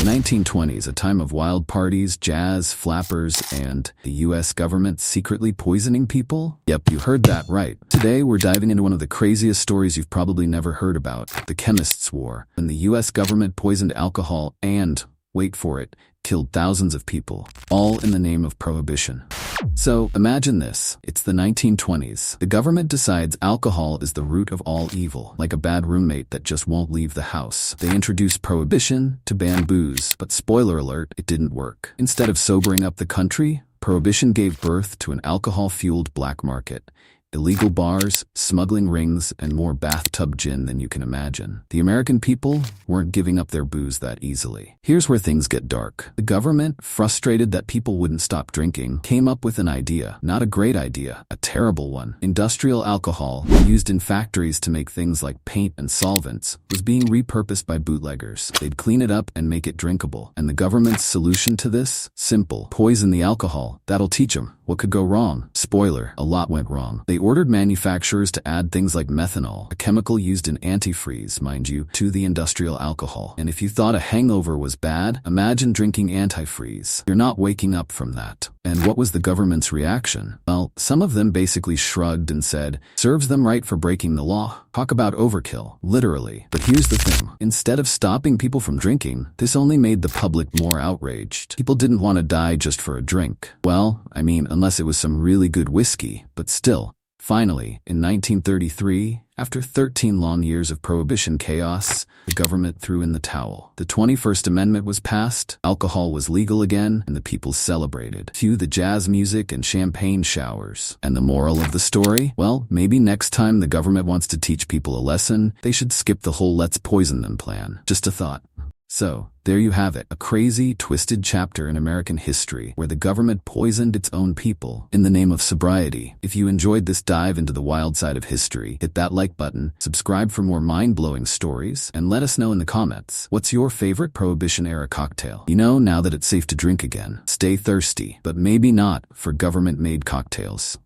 The 1920s, a time of wild parties, jazz, flappers, and the US government secretly poisoning people? Yep, you heard that right. Today, we're diving into one of the craziest stories you've probably never heard about, the Chemists' War, when the US government poisoned alcohol and, wait for it, killed thousands of people, all in the name of Prohibition. So, imagine this. It's the 1920s. The government decides alcohol is the root of all evil, like a bad roommate that just won't leave the house. They introduce Prohibition to ban booze, but spoiler alert, it didn't work. Instead of sobering up the country, Prohibition gave birth to an alcohol-fueled black market. Illegal bars, smuggling rings, and more bathtub gin than you can imagine. The American people weren't giving up their booze that easily. Here's where things get dark. The government, frustrated that people wouldn't stop drinking, came up with an idea. Not a great idea, a terrible one. Industrial alcohol, used in factories to make things like paint and solvents, was being repurposed by bootleggers. They'd clean it up and make it drinkable. And the government's solution to this? Simple. Poison the alcohol. That'll teach them. What could go wrong? Spoiler, a lot went wrong. They ordered manufacturers to add things like methanol, a chemical used in antifreeze, mind you, to the industrial alcohol. And if you thought a hangover was bad, imagine drinking antifreeze. You're not waking up from that. And what was the government's reaction? Well, some of them basically shrugged and said, serves them right for breaking the law. Talk about overkill, literally. But here's the thing. Instead of stopping people from drinking, this only made the public more outraged. People didn't want to die just for a drink. Well, I mean, unless it was some really good whiskey, but still. Finally, in 1933, after 13 long years of Prohibition chaos, the government threw in the towel. The 21st Amendment was passed, alcohol was legal again, and the people celebrated. Cue the jazz music and champagne showers. And the moral of the story? Well, maybe next time the government wants to teach people a lesson, they should skip the whole let's poison them plan. Just a thought. So, there you have it, a crazy, twisted chapter in American history where the government poisoned its own people in the name of sobriety. If you enjoyed this dive into the wild side of history, hit that like button, subscribe for more mind-blowing stories, and let us know in the comments, what's your favorite Prohibition-era cocktail? You know, now that it's safe to drink again, stay thirsty, but maybe not for government-made cocktails.